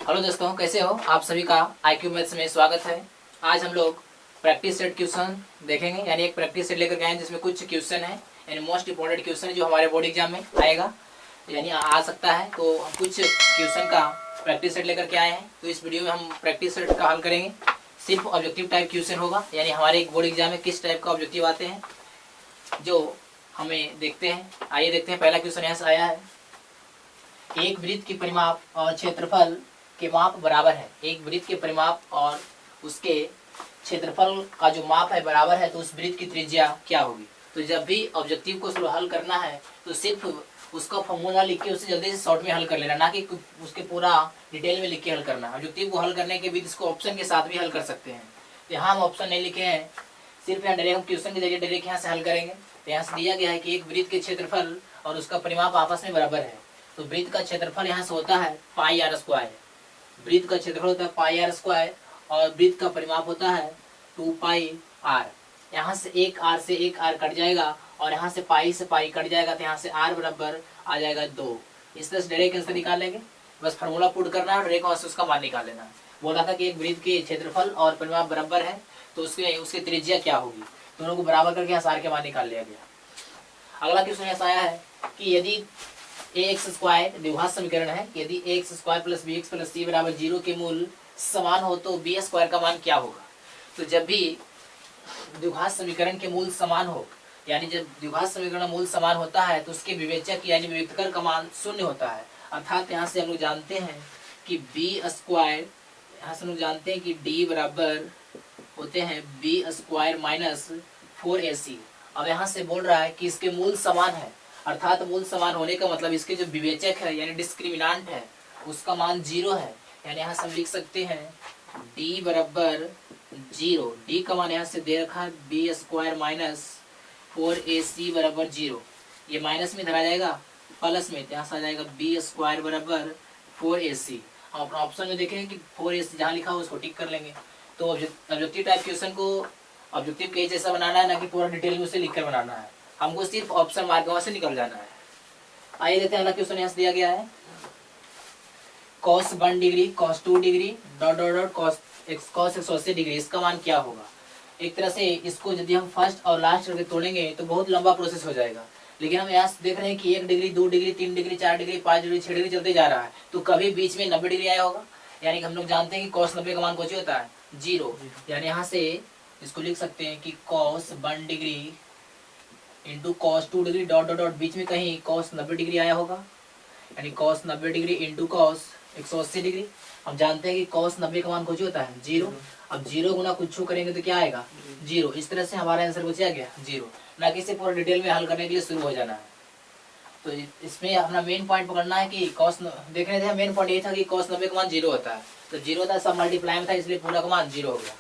Hello दोस्तों, कैसे हो आप सभी का IQ मैथ्स में स्वागत है। आज हम लोग प्रैक्टिस सेट क्वेश्चन देखेंगे, यानी एक प्रैक्टिस सेट लेकर गए हैं जिसमें कुछ क्वेश्चन है, यानी मोस्ट इंपॉर्टेंट क्वेश्चन जो हमारे बोर्ड एग्जाम में आएगा, यानी आ सकता है। तो हम कुछ क्वेश्चन का प्रैक्टिस सेट लेकर के आए हैं। तो इस वीडियो में हम प्रैक्टिस सेट का हल करेंगे। सिर्फ ऑब्जेक्टिव टाइप क्वेश्चन होगा, यानी हमारे एक बोर्ड एग्जाम में किस टाइप का ऑब्जेक्टिव आते हैं जो हमें देखते हैं। आइए देखते हैं, पहला क्वेश्चन यहाँ से आया है। एक वृत्त की परिमाप और क्षेत्रफल के माप बराबर है। एक वृत्त के परिमाप और उसके क्षेत्रफल का जो माप है बराबर है, तो उस वृत्त की त्रिज्या क्या होगी। तो जब भी ऑब्जेक्टिव को हल करना है तो सिर्फ उसका फॉर्मूला लिख के उसे जल्दी से शॉर्ट में हल कर लेना, ना कि उसके पूरा डिटेल में लिख के हल करना। ऑब्जेक्टिव को हल करने के बाद इसको ऑप्शन के साथ भी हल कर सकते हैं। तो यहाँ हम ऑप्शन नहीं लिखे हैं, सिर्फ यहाँ डायरेक्ट हम क्वेश्चन के जरिए डायरेक्ट यहाँ से हल करेंगे। तो यहाँ से दिया गया है कि एक वृत्त के क्षेत्रफल और उसका परिमाप आपस में बराबर है। तो वृत्त का क्षेत्रफल यहाँ से होता है पाई आर स्क्वायर। वृत्त का क्षेत्रफल होता है पाई आर स्क्वायर और वृत्त का परिमाप होता है 2 पाई आर। यहाँ से एक आर से एक आर कट जाएगा और यहाँ से पाई कट जाएगा, तो यहाँ से आर बराबर आ जाएगा 2। इस तरह से डायरेक्ट आंसर निकाल लेंगे। बस फार्मूला पुट करना है और डायरेक्ट आंसर उसका मान निकाल लेना है। बोला था कि एक वृत्त के क्षेत्रफल और परिमाप बराबर है, तो उसकी त्रिज्या क्या होगी। दोनों को बराबर करके यहाँ आर के मान निकाल लिया गया। अगला क्वेश्चन ऐसा आया है कि यदि ax स्क्वायर द्विघात समीकरण है, यदि ax square plus bx plus c बराबर 0 के मूल समान हो तो b स्क्वायर का मान क्या होगा। तो जब भी द्विघात समीकरण के मूल समान हो, यानी जब द्विघात समीकरण मूल समान होता है तो उसके विवेचक यानी विवेक्तकर का मान शून्य होता है। अर्थात यहाँ से हम लोग जानते हैं कि b स्क्वायर, यहाँ से हम लोग जानते हैं कि d बराबर होते हैं b स्क्वायर माइनस 4ac। अब यहाँ से बोल रहा है कि इसके मूल समान है, अर्थात मूल समान होने का मतलब इसके जो विवेचक है यानी डिस्क्रिमिनांट है उसका मान 0 है। यानी यहाँ से हम लिख सकते हैं d बराबर 0। d का मान यहाँ से दे रखा है b स्क्वायर माइनस 4ac बराबर 0। ये माइनस में धरा जाएगा प्लस में, यहाँ से आ जाएगा b स्क्वायर बराबर 4ac। हम अपना ऑप्शन में देखेंगे कि 4ac जहाँ लिखा हो उसको टिक कर लेंगे। तो ऑब्जेक्टिव टाइप क्वेश्चन को ऑब्जेक्टिव के जैसा बनाना है, ना कि पूरा डिटेल में उसे लिख कर बनाना है। हमको सिर्फ ऑप्शन मार्क वहां से निकल जाना है। आइए देखते हैं अगला क्वेश्चन यहाँ से दिया गया है। cos 1 degree cos 2 degree dot dot dot cos 180 degree, इसका मान क्या होगा। एक तरह से इसको यदि हम फर्स्ट और लास्ट करके तोड़ेंगे तो बहुत लंबा प्रोसेस हो जाएगा, लेकिन हम यहाँ से देख रहे हैं कि 1 degree 2 degree 3 degree 4 degree 5 degree 6 degree चलते जा रहा है, तो कभी बीच में 90 डिग्री आया होगा। यानी हम लोग जानते हैं कि cos 90 का मान कुछ होता है 0। यानी यहाँ से इसको लिख सकते हैं कि cos 1 degree into cos 2 degree dot dot dot बीच में कहीं cos 90 डिग्री आया होगा, यानी cos 90 degree into cos 180 degree. हम जानते हैं कि cos 90 का मान कुछ होता है 0। अब 0 गुना कुछ करेंगे तो क्या आएगा 0। इस तरह से हमारा आंसर बच गया 0, ना कि इसे पूरा डिटेल में हल करने के लिए शुरू हो जाना है। तो इसमें अपना मेन पॉइंट पकड़ना है कि cos देख रहे थे, मेन पॉइंट ये था कि cos 90 का मान 0 होता है। तो 0 था, सब मल्टीप्लाई में था, इसलिए पूरा का मान 0 हो गया।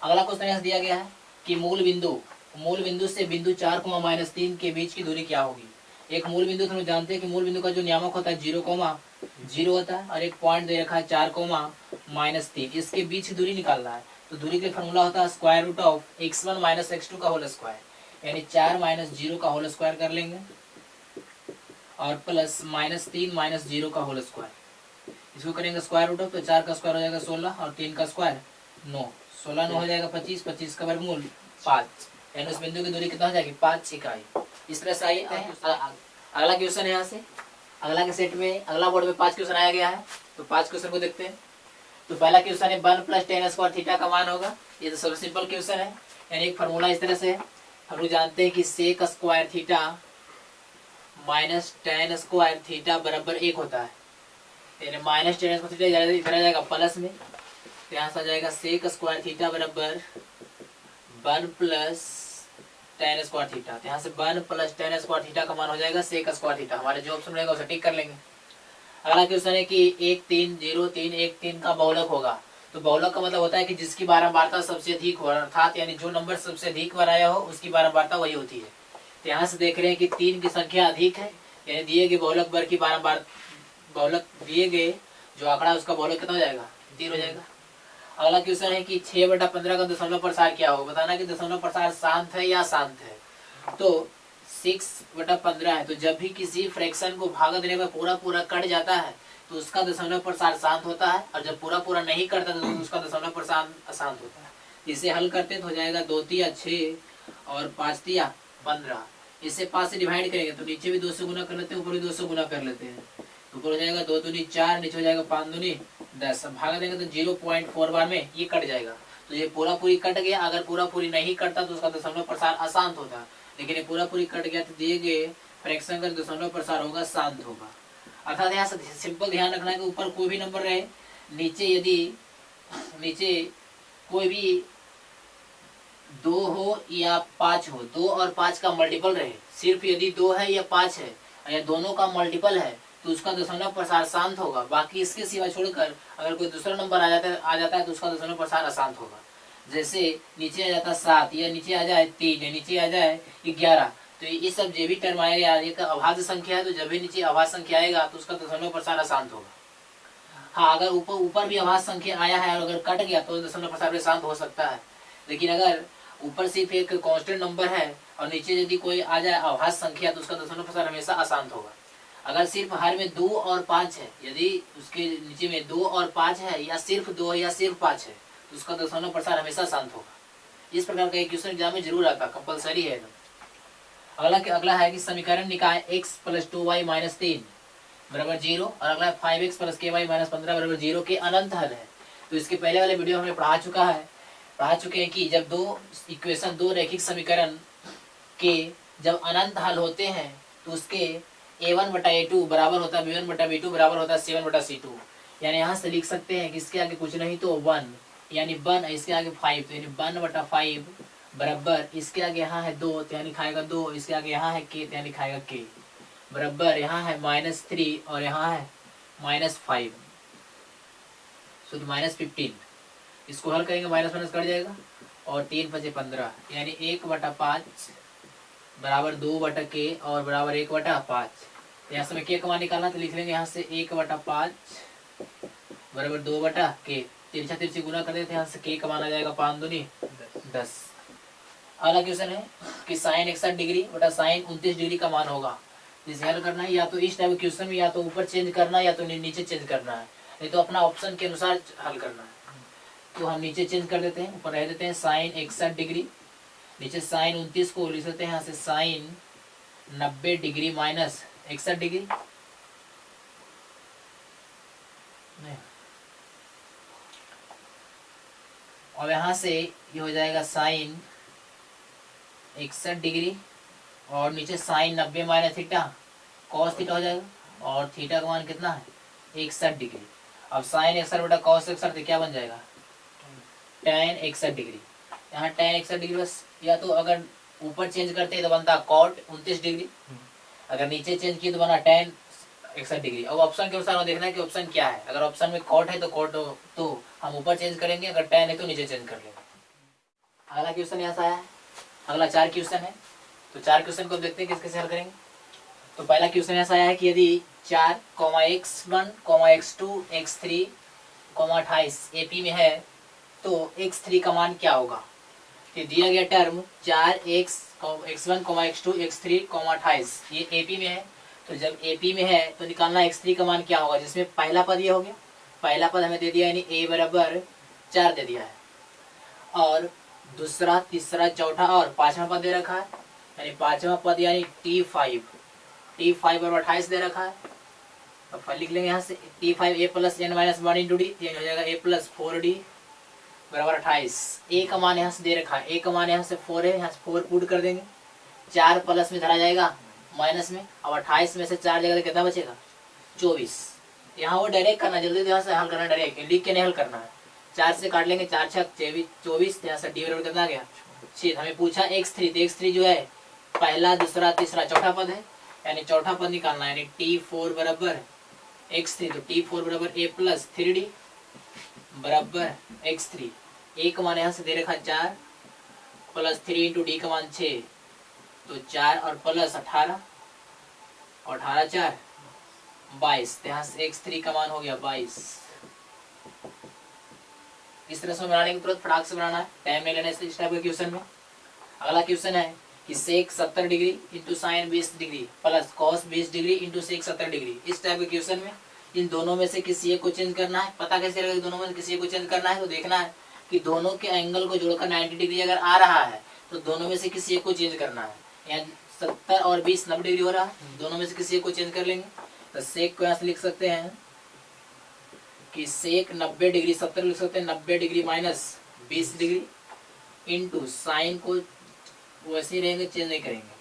अगला क्वेश्चन यहाँ दिया गया है कि मूल बिंदु से बिंदु 4, -3 के बीच की दूरी क्या होगी। एक मूल बिंदु तो हम जानते हैं कि मूल बिंदु का जो नियामक होता है 0,0 होता है, और एक पॉइंट दे रखा है 4, -3, इसके बीच की दूरी निकालना है। तो दूरी के फॉर्मूला होता है square root of x1 - x2 का होल स्क्वायर, यानी 4 - 0 का होल स्क्वायर कर लेंगे और प्लस -3 - 0 का होल स्क्वायर। इसको करेंगे स्क्वायर रूट ऑफ, तो 4 का स्क्वायर हो जाएगा 16 और 3 का स्क्वायर 9। 16 9 हो जाएगा 25, 25 का वर्गमूल 5, यानी उस बिंदु की दूरी कितना हो जाएगी 5 इकाई। इस तरह से आइए अगला क्वेश्चन है। यहाँ से अगला के सेट में अगला बोर्ड में 5 क्वेश्चन आया गया है, तो 5 क्वेश्चन को देखते हैं। तो पहला क्वेश्चन है 1 + tan स्क्वायर थीटा का मान होगा। ये तो सबसे सिंपल क्वेश्चन है, यानी एक फार्मूला इस तरह से है। हम लोग जानते हैं कि sec square theta minus tan square theta बराबर 1 होता है, यानी माइनस tan स्क्वायर थीटा इधर आ जाएगा प्लस में, तो यहाँ से आ जाएगा सेक स्क्वायर थीटा बराबर 1 + tan स्क्वायर थीटा। तो यहाँ से 1 + tan स्क्वायर थीटा का मान हो जाएगा सेक स्क्वायर थीटा। हमारे जो ऑप्शन रहेगा उसे टिक कर लेंगे। अगला क्वेश्चन है कि 1 3 0 3 1 3 का बहुलक होगा। तो बहुलक का मतलब होता है कि जिसकी बारंबारता सबसे अधिक हो, अर्थात यानी जो नंबर सबसे अधिक बार आया हो उसकी बारंबारता वही होती है। तो यहाँ से देख रहे हैं कि 3 की संख्या अधिक है, यानी दिए गए बहुलक वर्ग की बहुलक दिए गए जो आंकड़ा है उसका बहुलक कितना हो जाएगा 0 हो जाएगा। अगला क्वेश्चन है कि 6/15 का दशमलव प्रसार क्या होगा। बताना कि दशमलव प्रसार शांत है या शांत है। तो 6/15 है, तो जब भी किसी फ्रैक्शन को भाग देने में पूरा कट जाता है तो उसका दशमलव प्रसार शांत होता है, और जब पूरा पूरा नहीं करता तो उसका दशमलव प्रसार अशांत होता है। इसे हल करते तो हो जाएगा 2 तिया 6 और 5 तिया 15। इसे 5 से डिवाइड करेंगे तो नीचे भी 2 से गुना कर लेते हैं, ऊपर भी 2 से गुना कर लेते हैं। ऊपर हो जाएगा 2 दूनी 4, नीचे हो जाएगा 5 दूनी 10। भाग देंगे तो 0.4 बार में ये कट जाएगा। तो ये पूरा पूरी कट गया। अगर पूरा पूरी नहीं कटता तो उसका दशमलव प्रसार अशांत होता है, लेकिन ये पूरा पूरी कट गया तो दिए गए फ्रैक्शन का दशमलव प्रसार होगा शांत होगा। अर्थात यहाँ से सिंपल ध्यान रखना है कि ऊपर कोई भी नंबर रहे, नीचे कोई भी 2 हो या 5 हो, 2 और 5 का मल्टीपल रहे, सिर्फ यदि 2 है या 5 है या दोनों का मल्टीपल है तो उसका दशमलव प्रसार शांत होगा। बाकी इसके सिवा छोड़कर अगर कोई दूसरा नंबर आ जाता है तो उसका दशमलव प्रसार अशांत होगा। जैसे नीचे आ जाता 7 या नीचे आ जाए 3 या नीचे आ जाए 11, तो ये सब जो भी टर्म आएगा ये का अभाज्य संख्या है, तो जब भी नीचे अभाज्य संख्या आएगा तो उसका दशमलव प्रसार अशांत होगा। हाँ, अगर ऊपर भी अभाज्य संख्या आया है और अगर कट गया तो दशमलव प्रसार शांत हो सकता है। लेकिन अगर ऊपर सिर्फ एक कांस्टेंट नंबर है और नीचे यदि कोई आ जाए अभाज्य संख्या तो उसका दशमलव प्रसार हमेशा अशांत होगा। अगर सिर्फ हर में 2 और 5 है, यदि उसके नीचे में 2 और 5 है या सिर्फ 2 या सिर्फ 5 है तो उसका दशमलव प्रसार हमेशा शांत होगा। इस प्रकार का एक क्वेश्चन एग्जाम में जरूर आता, कंपलसरी है। अगला है कि समीकरण निकाय x + 2y - 3 = 0 और अगला 5x + ky - 15 = 0 के अनंत हल है। तो इसके पहले वाले वीडियो हमने पढ़ा चुके हैं कि जब दो रैखिक समीकरण के जब अनंत हल होते हैं तो उसके a1/a2 बराबर होता है b1/b2 बराबर होता है c1/c2। यानी यहाँ से लिख सकते हैं कि इसके आगे कुछ नहीं तो 1 यानी 1, इसके आगे 5 तो यानी 1/5 बराबर इसके आगे यहाँ है 2 तो यानी खाएगा 2, इसके आगे यहाँ है k तो यानी खाएगा k बराबर यहाँ है -3 और यहाँ है -5 तो -15। इसको हल करेंगे माइनस कट जाएगा और 3 × 5 = 15 यानी 1/5 बराबर 2/k और बराबर 1/5। यहाँ से k का मान निकालना तो लिख लेंगे यहाँ से 1/5 बराबर 2/k। तिरछा तिरछी गुना कर देते हैं, यहाँ से k का मान आ जाएगा 5 दूनी 10। अगला क्वेश्चन है कि sin 61 डिग्री बटा sin 29 डिग्री का मान होगा। जिसे हल करना है या तो इस टाइप क्वेश्चन में या तो ऊपर चेंज करना है या तो नीचे चेंज करना है, नहीं तो अपना ऑप्शन के अनुसार हल करना है। तो हम नीचे चेंज कर देते हैं, ऊपर रह देते हैं sin 61 डिग्री, नीचे sin 29 को लिख सकते हैं यहाँ से sin 90 डिग्री माइनस 61 डिग्री और यहाँ से ये हो जाएगा sin 61 डिग्री और नीचे sin 90 minus theta cos theta हो जाएगा और थीटा का मान कितना है 61 डिग्री। अब sin 61 बटा cos 61 तो क्या बन जाएगा tan 61 डिग्री। यहाँ tan 61 डिग्री बस, या तो अगर ऊपर चेंज करते हैं तो बनता cot 29 डिग्री, अगर नीचे चेंज किए तो बना tan 61 डिग्री। अब ऑप्शन के अनुसार देखना है कि ऑप्शन क्या है। अगर ऑप्शन में cot है तो cot तो हम ऊपर चेंज करेंगे, अगर tan है तो नीचे चेंज कर लेंगे। अगला क्वेश्चन यहाँ से आया है, अगला 4 क्वेश्चन है। तो 4 क्वेश्चन को देखते हैं किस कैसे हल करेंगे। तो पहला क्वेश्चन ऐसा आया है कि यदि 4, x1, x2, x3, 28 AP में है तो x3 का मान क्या होगा। तो दिया गया term 4x, x1, x2, x3, 28 ये AP में है। तो जब AP में है तो निकालना x3 का मान क्या होगा, जिसमें पहला पद ये हो गया, पहला पद हमें दे दिया यानी a बराबर 4 दे दिया है और दूसरा, तीसरा, चौथा और 5वां पद दे रखा है, यानी 5वां पद यानी t5 बराबर 28 दे रखा है। अब लिख लेंगे यहाँ से t5 a + n - 1 × d यानी हो जाएगा a + 4d बराबर 28। a का मान यहाँ से दे रखा है, a का मान यहाँ से 4 है, यहाँ से 4 पुट कर देंगे, 4 प्लस में धरा जाएगा माइनस में। अब 28 में से 4 जगह कितना बचेगा 24। यहाँ वो डायरेक्ट करना, जल्दी यहाँ से हल करना, डायरेक्ट लिख के नहीं हल करना है। 4 से काट लेंगे, 4 × 6 = 24, यहाँ से d बराबर कितना गया 6। हमें पूछा x3, तो x3 जो है पहला, दूसरा, तीसरा, चौथा पद है, यानी चौथा पद निकालना है, यानी t4 बराबर x3। तो t4 बराबर a + 3d बराबर x3। a का मान यहाँ से दे रखा 4 + 3 × d का मान 6, तो 4 और प्लस 18 और 18 4 22, तो यहाँ से x3 का मान हो गया 22। इस तरह से बनाने की तुरंत फटाक से बनाना है, टाइम नहीं लेने से इस टाइप के क्वेश्चन में। अगला क्वेश्चन है कि sec 70 degree into sin 20 degree plus cos 20 degree into sec 70 degree. इस टाइप के क्वेश्चन में इन दोनों में से किसी एक को चेंज करना है। पता कैसे लगेगा दोनों में से किसी एक को चेंज करना है? तो देखना है कि दोनों के एंगल को जोड़कर 90 डिग्री अगर आ रहा है तो दोनों में से किसी एक को चेंज करना है। यहाँ 70 और 20 90 डिग्री हो रहा है, दोनों में से किसी एक को चेंज कर लेंगे। तो सेक को यहाँ से लिख सकते हैं कि सेक 90 डिग्री 70 लिख सकते हैं, 90 degree minus 20 degree into sine को वैसे ही रहेंगे, चेंज नहीं करेंगे।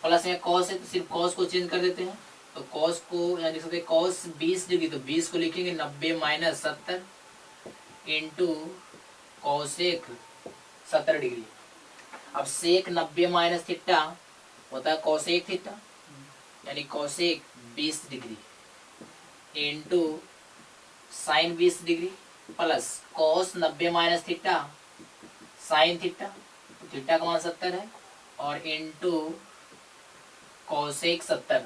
प्लस में कॉस है तो सिर्फ कॉस को चेंज कर देते हैं। तो कॉस को यहाँ लिख सकते हैं कॉस 20 डिग्री, तो 20 को लिखेंगे 90 माइनस 70 इंटू कॉसेक 70 डिग्री। अब सेक 90 माइनस थीटा होता है कॉसेक थीटा, यानी cosec 20 degree into sine 20 degree plus cos 90 minus theta sine theta, theta का मान 70 है, और इंटू कॉसेक 70।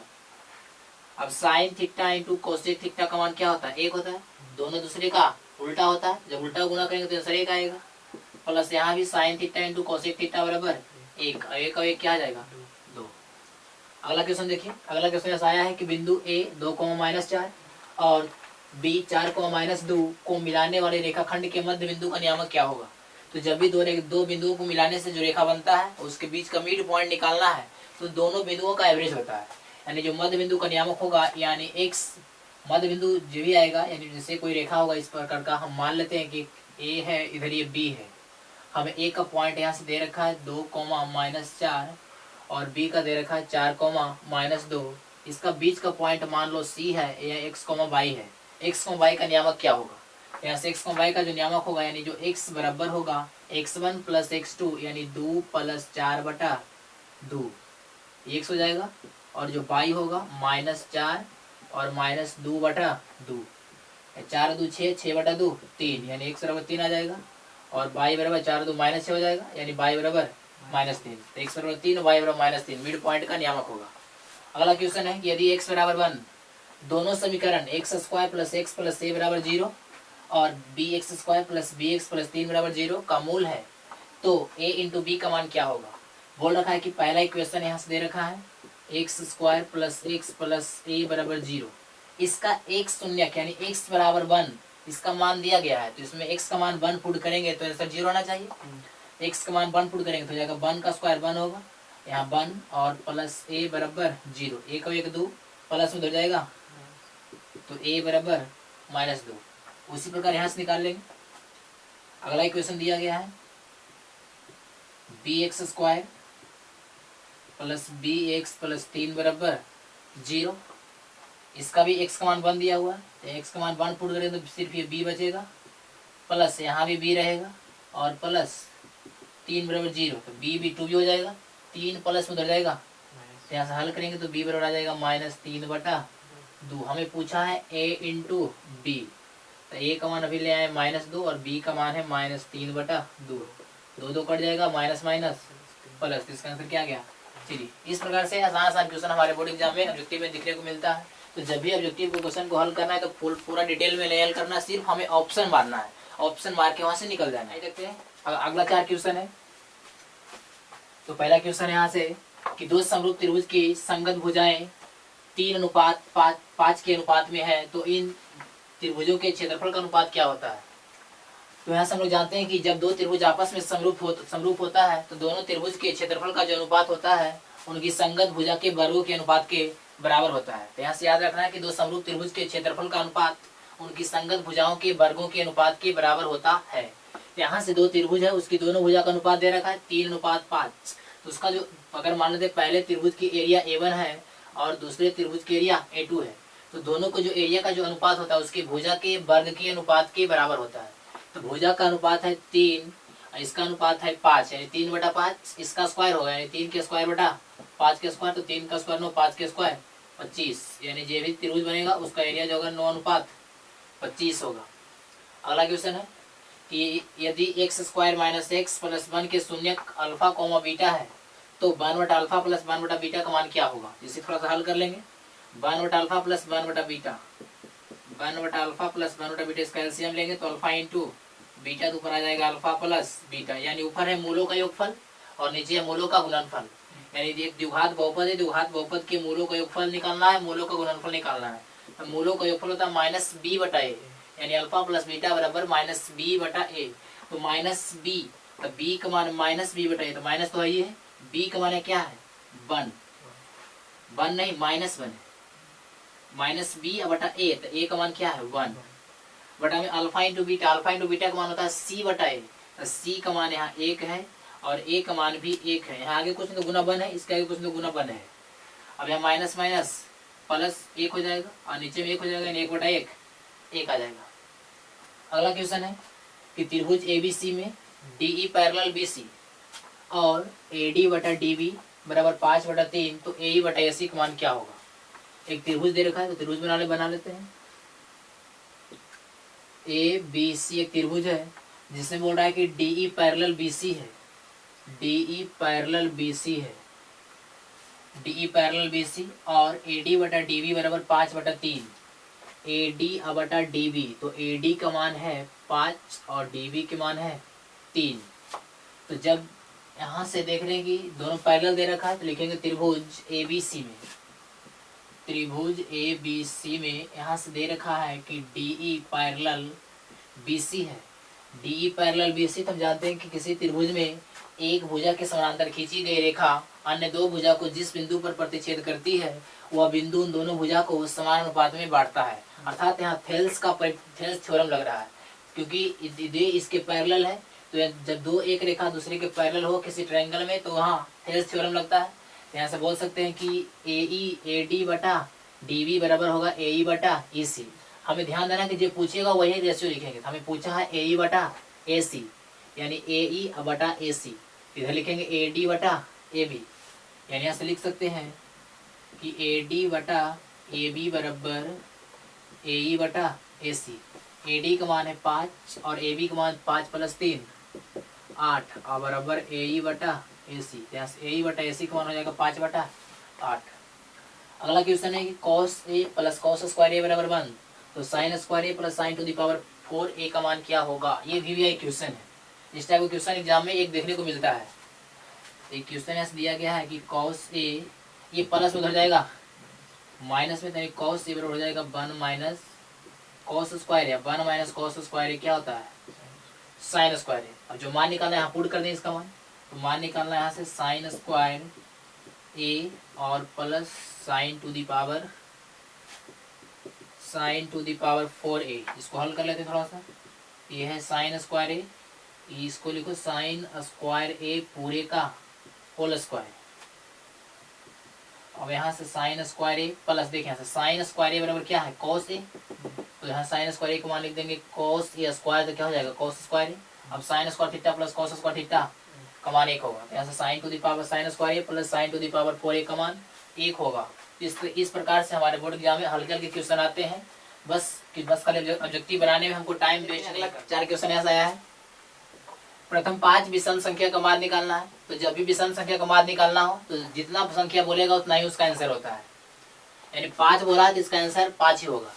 अब sine theta into cosec theta का मान क्या होता है? 1 होता है। दोनों दूसरे का उल्टा होता है, जब उल्टा गुना करेंगे तो आंसर 1 आएगा। प्लस यहाँ भी sine theta into cosec theta बराबर 1, 1 और 1 क्या आ जाएगा? 2। अगला क्वेश्चन देखिए। अगला क्वेश्चन ऐसा आया है कि बिंदु ए 2,-4 और बी 4,-2 को मिलाने वाले रेखाखंड के मध्य बिंदु का नियामक क्या होगा? तो जब भी दो बिंदुओं को मिलाने से जो रेखा बनता है उसके बीच का मिड पॉइंट निकालना है, तो दोनों बिंदुओं का एवरेज होता है, यानी जो मध्य बिंदु का नियामक होगा, यानी x मध्य बिंदु जो भी आएगा, यानी जैसे कोई रेखा होगा इस प्रकार का, हम मान लेते हैं कि a है, इधर ये b है, हमें a का पॉइंट यहाँ से दे रखा है 2,-4 और b का दे रखा है 4,-2। इसका बीच का पॉइंट मान लो c है या x, y है। x, y का नियामक क्या होगा? यहाँ से x, y का जो नियामक होगा, यानी जो x बराबर होगा x1 प्लस x2, यानी 2 प्लस 4/2 x हो जाएगा, और जो y होगा -4 और -2/2, 4×2 6, 6/2 3, यानी x बराबर 3 आ जाएगा, और y बराबर 4×2 -6 हो जाएगा, यानी y बराबर -3। तो x बराबर 3, y बराबर -3 मिड पॉइंट का नियामक होगा। अगला क्वेश्चन है कि यदि x बराबर 1 दोनों समीकरण x² plus x plus a बराबर 0 और bx² प्लस bx प्लस 3 बराबर 0 का मूल है, तो a इंटू b का मान क्या होगा? बोल रखा है कि पहला इक्वेशन यहाँ से दे रखा है x² plus x plus a बराबर 0, इसका x शून्यक यानी x बराबर 1 इसका मान दिया गया है, तो इसमें x का मान 1 पुट करेंगे तो आंसर 0 आना चाहिए। x का मान 1 पुट करेंगे तो हो जाएगा 1 का स्क्वायर 1 होगा, यहाँ 1 और प्लस a बराबर 0, 1 और 1 2 प्लस में उधर जाएगा तो a बराबर -2। उसी प्रकार यहाँ से निकाल लेंगे। अगला इक्वेशन दिया गया है bx² प्लस bx प्लस 3 बराबर 0, इसका भी x का मान 1 दिया हुआ है, तो x का मान 1 पुट करें तो सिर्फ ये b बचेगा, प्लस यहाँ भी b रहेगा, और प्लस 3 बराबर 0, तो b भी 2 भी हो जाएगा, 3 प्लस में उधर जाएगा, तो यहाँ से हल करेंगे तो b बराबर आ जाएगा -3/2। हमें पूछा है a इंटू b, तो a का मान अभी ले आए -2 और b का मान है -3/2, 2 कट जाएगा, माइनस माइनस प्लस, इसका आंसर क्या गया 3। इस प्रकार से आसान क्वेश्चन हमारे बोर्ड एग्जाम में ऑब्जेक्टिव में देखने को मिलता है। तो जब भी ऑब्जेक्टिव को क्वेश्चन को हल करना है तो पूरा डिटेल में नहीं हल करना, सिर्फ हमें ऑप्शन मारना है, ऑप्शन मार के वहां से निकल जाना है। देखते हैं अगला 4 क्वेश्चन है। तो पहला क्वेश्चन यहाँ से कि दो समरूप त्रिभुज की संगत भुजाएं 3:5 के अनुपात में है, तो इन त्रिभुजों के क्षेत्रफल का अनुपात क्या होता है? तो यहाँ से हम लोग जानते हैं कि जब दो त्रिभुज आपस में समरूप होता है तो दोनों त्रिभुज के क्षेत्रफल का जो अनुपात होता है उनकी संगत भुजा के वर्गों के अनुपात के बराबर होता है। तो यहाँ से याद रखना है कि दो समरूप त्रिभुज के क्षेत्रफल का अनुपात उनकी संगत भुजाओं के वर्गों के अनुपात के बराबर होता है। तो यहाँ से दो त्रिभुज है, उसकी दोनों भुजा का अनुपात दे रखा है 3:5, तो उसका जो अगर मान लेते पहले त्रिभुज की एरिया A1 है और दूसरे त्रिभुज की एरिया A2 है, तो दोनों को जो एरिया का जो अनुपात होता है उसके भुजा के वर्ग के अनुपात के बराबर होता है। तो भुजा का अनुपात है 3, इसका अनुपात है 5, यानी 3/5, इसका स्क्वायर होगा यानी 3 के स्क्वायर बटा 5 के स्क्वायर, तो 3 का स्क्वायर 9, 5 के स्क्वायर 25, यानी जो भी त्रिभुज बनेगा उसका एरिया जो होगा 9:25 होगा। अगला क्वेश्चन है कि यदि x² - x प्लस 1 के शून्यक अल्फा कोमा बीटा है, तो 1/α प्लस 1/बीटा का मान क्या होगा? इसे थोड़ा सा हल कर लेंगे। 1/α प्लस 1/बीटा, 1/α प्लस 1/बीटा, इसका एलसीएम लेंगे तो अल्फा इंटू बीटा, तो ऊपर आ जाएगा अल्फा प्लस बीटा, यानी ऊपर है मूलों का योगफल और नीचे है मूलों का गुणनफल, यानी एक द्विघात बहुपद है, द्विघात बहुपद के मूलों का योगफल निकालना है, मूलों का गुणनफल निकालना है। तो मूलों का योगफल होता है माइनस बी बटा ए, यानी अल्फा प्लस बीटा बराबर माइनस बी बटा ए। तो माइनस बी, तो बी का मान माइनस बी बटा ए, तो माइनस तो है, बी का मान क्या है 1, 1 नहीं माइनस 1 माइनस बी बटा ए, तो ए का मान क्या है 1 बटा में alpha into beta, alpha into beta का मान होता है सी बटा ए, तो सी का मान यहाँ 1 है और ए का मान भी 1 है। यहाँ आगे कुछ तो गुना 1 है, इसके आगे कुछ तो गुना 1 है। अब यहाँ माइनस माइनस प्लस 1 हो जाएगा और नीचे में 1 हो जाएगा, 1 बटा 1 1 आ जाएगा। अगला क्वेश्चन है कि त्रिभुज एबीसी में डीई पैरेलल बीसी और एडी बटा डीबी बराबर 5 बटा 3, तो एई बटा एसी का मान क्या होगा। एक त्रिभुज दे रखा है, तो त्रिभुज बना लेते हैं। ए बी सी एक त्रिभुज है जिसमें बोल रहा है कि डीई पैरेलल बीसी है, डीई पैरेलल बीसी है, डीई पैरेलल बीसी और एडी बटा डीबी बराबर 5 बटा 3, एडी बटा डीबी, तो एडी का मान है 5 और डीबी के मान है 3। तो जब यहाँ से देख रहे हैं कि दोनों पैरेलल दे रखा है, तो लिखेंगे त्रिभुज एबीसी में, त्रिभुज एबीसी में यहाँ से दे रखा है कि डीई पैरेलल बीसी है, डीई पैरेलल बीसी। तो हम जानते हैं कि किसी त्रिभुज में एक भुजा के समानांतर खींची गई रेखा अन्य दो भुजा को जिस बिंदु पर प्रतिच्छेद करती है वह बिंदु उन दोनों भुजा को समान अनुपात में बांटता है। अर्थात यहाँ थेल्स थ्योरम लग रहा है, क्योंकि दे इसके पैरेलल है, तो जब दो एक रेखा दूसरे के पैरेलल हो किसी ट्रायंगल में तो वहाँ थेल्स थ्योरम लगता है। तो यहाँ से बोल सकते हैं कि एई एडी बटा डीबी बराबर होगा एई बटा ईसी। हमें ध्यान देना कि जो पूछेगा वही रेशियो लिखेंगे। हमें पूछा है एई बटा एसी, यानी एई बटा एसी, इधर लिखेंगे एडी बटा एबी, यानी यहाँ से लिख सकते हैं कि एडी बटा एबी बराबर एई बटा एसी। एडी का मान है 5 और एबी का मान 5 प्लस 3 8 और बराबर एई बटा एसी, यहाँ से एई बटा एसी का मान हो जाएगा 5 बटा 8। अगला क्वेश्चन है कि cos A plus cos square ए बराबर 1, तो sign square A plus sine to the power 4a का मान क्या होगा। ये वीवीआई क्वेश्चन है, इस टाइप का क्वेश्चन एग्जाम में एक देखने को मिलता है। एक क्वेश्चन ऐसे दिया गया है कि कॉस ए, ये प्लस उधर जाएगा माइनस में, तो कॉस ए बराबर हो जाएगा 1 माइनस कॉस स्क्वायर है, 1 माइनस कॉस स्क्वायर ए क्या होता है साइन स्क्वायर है। अब जो मान निकालना है यहाँ पुट कर दें इसका मान, तो मान निकालना है यहाँ से साइन स्क्वायर ए और plus sine to the power 4a। इसको हल कर लेते हैं थोड़ा सा। ये है साइन स्क्वायर ए, इसको लिखो साइन स्क्वायर ए पूरे का होल स्क्वायर। अब यहाँ से साइन स्क्वायर ए प्लस देखिए यहाँ से साइन स्क्वायर ए बराबर क्या है कॉस ए, तो यहाँ साइन स्क्वायर ए को मान लिख देंगे कॉस ए स्क्वायर, तो क्या हो जाएगा कॉस स्क्वायर ए। अब sine square theta plus cos square theta का मान 1 होगा, यहाँ से sine to the power sine square A plus sine to the power 4a का मान 1 होगा। इस प्रकार से हमारे बोर्ड एग्जाम में हल्के हल्के क्वेश्चन आते हैं। बस खाली ऑब्जेक्टिव बनाने में हमको टाइम वेस्ट नहीं करना। 4 क्वेश्चन ऐसा आया है। प्रथम 5 विषम संख्या का मान निकालना है, तो जब भी विषम संख्या का मान निकालना हो तो जितना संख्या बोलेगा उतना ही उसका आंसर होता है, यानी 5 बोला तो इसका आंसर 5 ही होगा।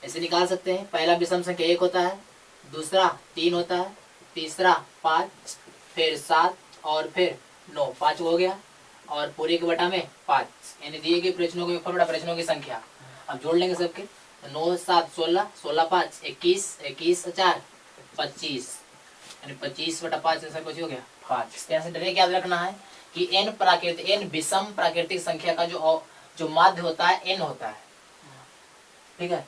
ऐसे निकाल सकते हैं। पहला विषम संख्या 1 होता है, दूसरा 3 होता है, तीसरा 5, फिर 7 और फिर 9, 5 हो गया और पूरे के बटा में 5, यानी दिए गए प्रश्नों के बटा प्रश्नों की संख्या। अब जोड़ लेंगे सबके, 9 7 16, 16 5 21, 21 4 25, यानी 25 बटा 5 आंसर कुछ हो गया 5। यहाँ से डायरेक्ट याद रखना है कि n विषम प्राकृतिक संख्या का जो माध्य होता है n होता है, ठीक है।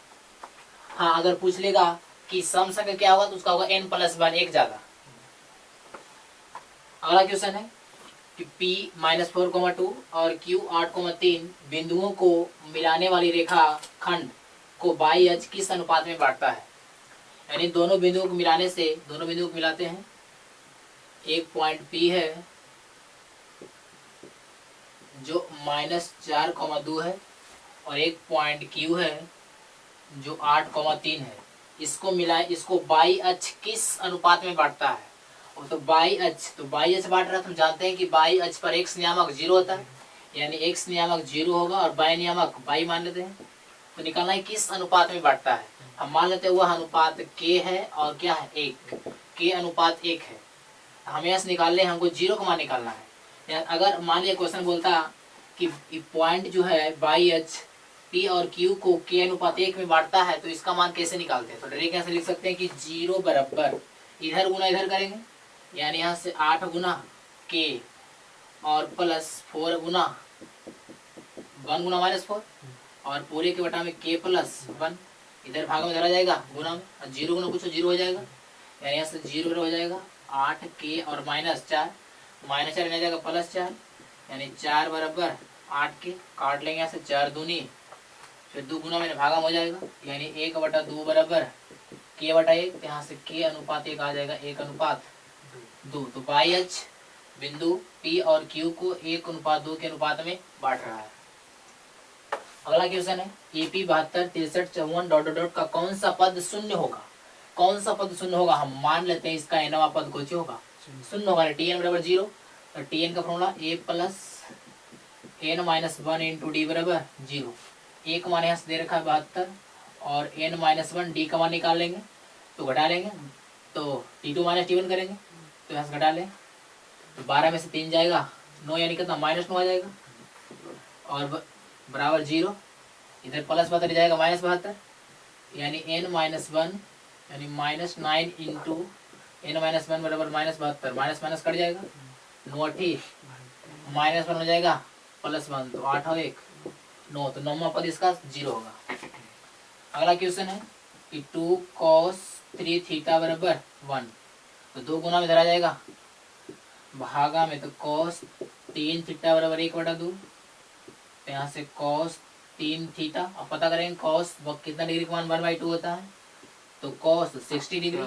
हाँ, अगर पूछ लेगा कि सम संख्या क्या होगा तो उसका होगा n प्लस 1 एक ज्यादा। अगला क्वेश्चन है कि p -4,2 और q 8,3 बिंदुओं को मिलाने वाली रेखा खंड को बाई अक्ष किस अनुपात में बांटता है। यानी दोनों बिंदुओं को मिलाते हैं। एक पॉइंट P है जो -4,2 है और एक पॉइंट Q है जो 8,3 है। इसको बाई अक्ष किस अनुपात में बांटता है। और तो बाई अक्ष बांट रहा है। हम जानते हैं कि बाई अक्ष पर x नियामक 0 होता है, यानी x नियामक 0 होगा और बाई नियामक बाई मान लेते हैं। तो निकालना है किस अनुपात में बांटता है। हम मान लेते हैं वह अनुपात k है और क्या है 1, k अनुपात 1 है। हमें यहाँ से निकालने हमको 0 का मान निकालना है। अगर मान लिया क्वेश्चन बोलता कि पॉइंट जो है बाई अक्ष P और Q को K अनुपात 1 में बांटता है तो इसका मान कैसे निकालते हैं? तो डायरेक्ट यहाँ से लिख सकते हैं कि 0 बराबर इधर गुना इधर करेंगे, यानी यहाँ से 8 गुना K और प्लस 4 गुना 1 गुना -4 और पूरे के बटा में K प्लस 1 इधर भाग में धरा जाएगा गुना में, और 0 गुना कुछ 0 हो जाएगा, यानी यहाँ से 0 हो जाएगा 8K और -4 रहने जाएगा +4, यानी 4 बराबर 8K काट लेंगे यहाँ से 4 दूनी, फिर 2 गुना में भागा हो जाएगा, यानी 1/2 बराबर K/1, यहाँ से K अनुपात 1 आ जाएगा 1/2। तो बाई अक्ष बिंदु P और Q को 1/2 के अनुपात में बांट रहा है। अगला क्वेश्चन है AP 72 63 54 ... का कौन सा पद शून्य होगा? कौन सा पद शून्य होगा? हम मान लेते हैं इसका nवां पद कुछ होगा, शून्य होगा। Tn बराबर 0, तो Tn का formula a plus n minus 1 into D बराबर 0। a का मान यहाँ से दे रखा है 72 और n माइनस 1 डी का मान निकाल लेंगे तो घटा लेंगे, तो T2 माइनस T1 करेंगे तो यहाँ से घटा लें, तो 12 में से 3 जाएगा 9, यानी कितना -9 आ जाएगा और बराबर 0, इधर प्लस 72 जाएगा -72, यानी n माइनस 1 यानी -9 इंटू n माइनस 1 बराबर -72, माइनस कट जाएगा, 9 ठीक -1 हो जाएगा +1, तो 8 और 1 9, तो 9वां पद इसका 0 होगा। अगला क्वेश्चन है कि 2 cos 3 थीटा बराबर 1, तो 2 गुना में धरा जाएगा भागा में, तो cos 3 थीटा बराबर 1/2, तो यहाँ से cos 3 थीटा, अब पता करेंगे cos कितना डिग्री का मान 1/2 होता है, तो cos 60 डिग्री।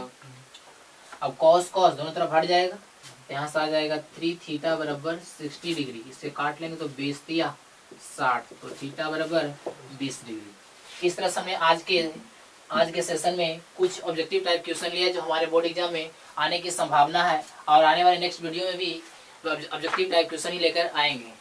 अब cos दोनों तरफ हट जाएगा, तो यहाँ से आ जाएगा 3 थीटा बराबर 60 डिग्री, इससे काट लेंगे तो 20 या 60, तो थीटा बराबर 20 डिग्री। इस तरह से हमने आज के सेशन में कुछ ऑब्जेक्टिव टाइप क्वेश्चन लिया जो हमारे बोर्ड एग्जाम में आने की संभावना है, और आने वाले नेक्स्ट वीडियो में भी ऑब्जेक्टिव टाइप क्वेश्चन ही लेकर आएंगे।